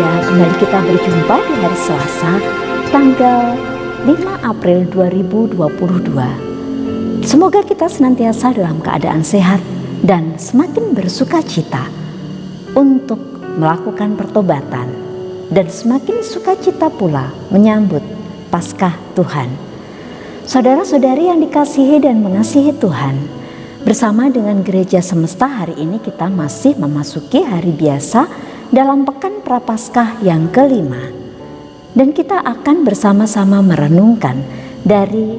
Mulia, kembali kita berjumpa di hari Selasa, tanggal 5 April 2022. Semoga kita senantiasa dalam keadaan sehat dan semakin bersuka cita untuk melakukan pertobatan dan semakin sukacita pula menyambut Paskah Tuhan. Saudara-saudari yang dikasihi dan mengasihi Tuhan, bersama dengan Gereja Semesta hari ini kita masih memasuki hari biasa dalam Pekan Prapaskah yang kelima. Dan kita akan bersama-sama merenungkan dari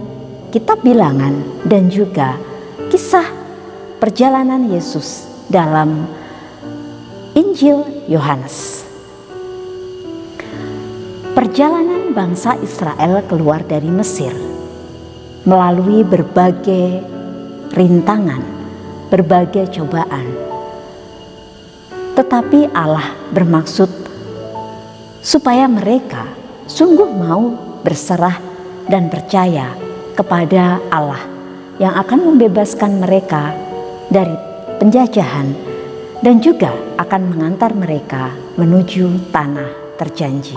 Kitab Bilangan dan juga kisah perjalanan Yesus dalam Injil Yohanes. Perjalanan bangsa Israel keluar dari Mesir melalui berbagai rintangan, berbagai cobaan. Tetapi Allah bermaksud supaya mereka sungguh mau berserah dan percaya kepada Allah yang akan membebaskan mereka dari penjajahan dan juga akan mengantar mereka menuju tanah terjanji.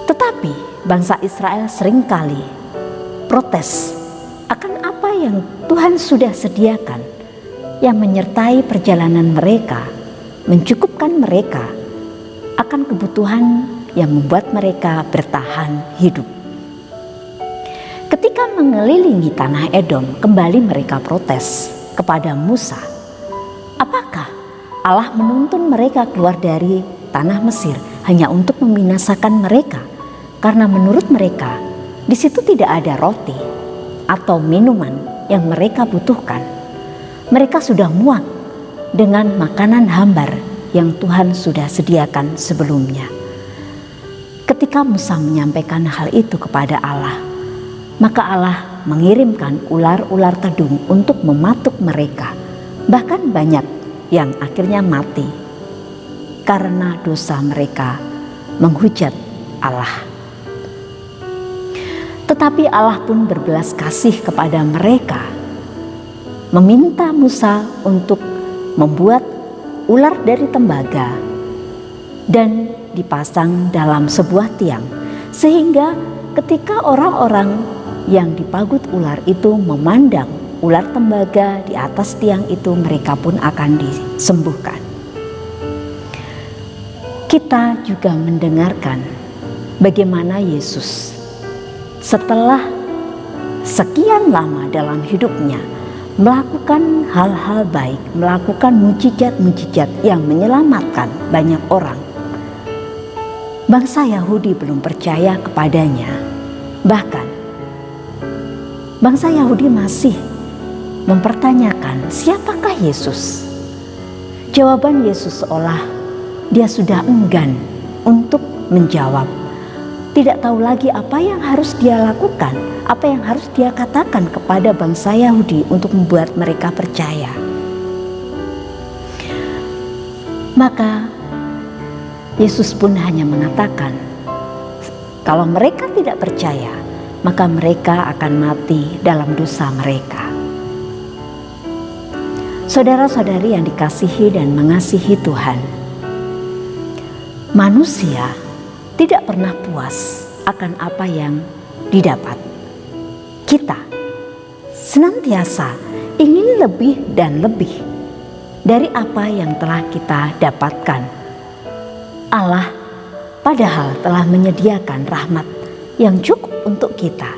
Tetapi bangsa Israel seringkali protes akan apa yang Tuhan sudah sediakan, yang menyertai perjalanan mereka, mencukupkan mereka akan kebutuhan yang membuat mereka bertahan hidup. Ketika mengelilingi tanah Edom, kembali mereka protes kepada Musa. Apakah Allah menuntun mereka keluar dari tanah Mesir hanya untuk membinasakan mereka? Karena menurut mereka di situ tidak ada roti atau minuman yang mereka butuhkan. Mereka sudah muak dengan makanan hambar yang Tuhan sudah sediakan sebelumnya. Ketika Musa menyampaikan hal itu kepada Allah, maka Allah mengirimkan ular-ular tedung untuk mematuk mereka. Bahkan banyak yang akhirnya mati karena dosa mereka menghujat Allah. Tetapi Allah pun berbelas kasih kepada mereka, meminta Musa untuk membuat ular dari tembaga dan dipasang dalam sebuah tiang, sehingga ketika orang-orang yang dipagut ular itu memandang ular tembaga di atas tiang itu, mereka pun akan disembuhkan. Kita juga mendengarkan bagaimana Yesus setelah sekian lama dalam hidupnya melakukan hal-hal baik, melakukan mujizat-mujizat yang menyelamatkan banyak orang. Bangsa Yahudi belum percaya kepadanya. Bahkan bangsa Yahudi masih mempertanyakan siapakah Yesus. Jawaban Yesus seolah dia sudah enggan untuk menjawab. Tidak tahu lagi apa yang harus dia lakukan, apa yang harus dia katakan kepada bangsa Yahudi untuk membuat mereka percaya. Maka Yesus pun hanya mengatakan, kalau mereka tidak percaya, maka mereka akan mati dalam dosa mereka. Saudara-saudari yang dikasihi dan mengasihi Tuhan, manusia tidak pernah puas akan apa yang didapat. Kita senantiasa ingin lebih dan lebih dari apa yang telah kita dapatkan. Allah padahal telah menyediakan rahmat yang cukup untuk kita.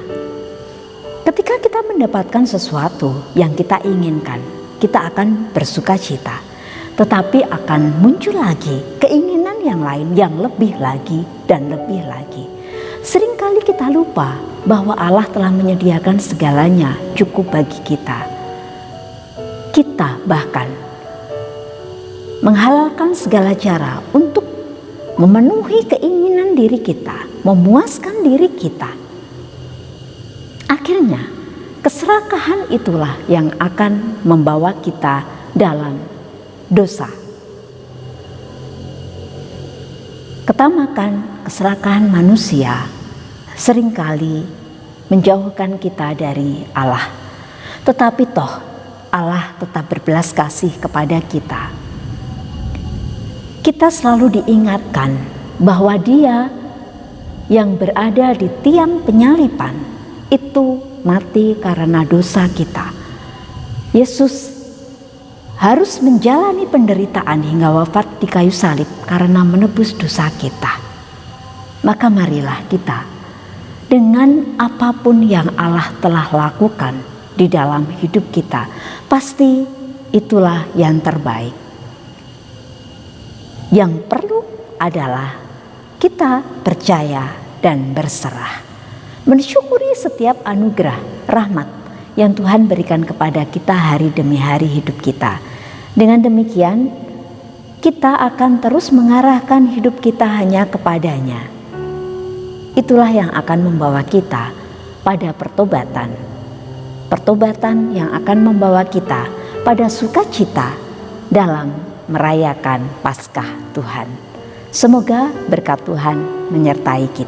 Ketika kita mendapatkan sesuatu yang kita inginkan, kita akan bersuka cita. Tetapi akan muncul lagi keinginan yang lain yang lebih lagi dan lebih lagi. Seringkali kita lupa bahwa Allah telah menyediakan segalanya cukup bagi kita. Kita bahkan menghalalkan segala cara untuk memenuhi keinginan diri kita, memuaskan diri kita. Akhirnya keserakahan itulah yang akan membawa kita dalam dosa. Ketamakan, keserakahan manusia seringkali menjauhkan kita dari Allah. Tetapi toh Allah tetap berbelas kasih kepada kita. kita selalu diingatkan bahwa Dia yang berada di tiang penyaliban itu mati karena dosa kita. Yesus harus menjalani penderitaan hingga wafat di kayu salib karena menebus dosa kita. Maka marilah kita, dengan apapun yang Allah telah lakukan di dalam hidup kita, pasti itulah yang terbaik. Yang perlu adalah kita percaya dan berserah, mensyukuri setiap anugerah rahmat yang Tuhan berikan kepada kita hari demi hari hidup kita. Dengan demikian, kita akan terus mengarahkan hidup kita hanya kepadanya. Itulah yang akan membawa kita pada pertobatan. Pertobatan yang akan membawa kita pada sukacita dalam merayakan Paskah Tuhan. Semoga berkat Tuhan menyertai kita.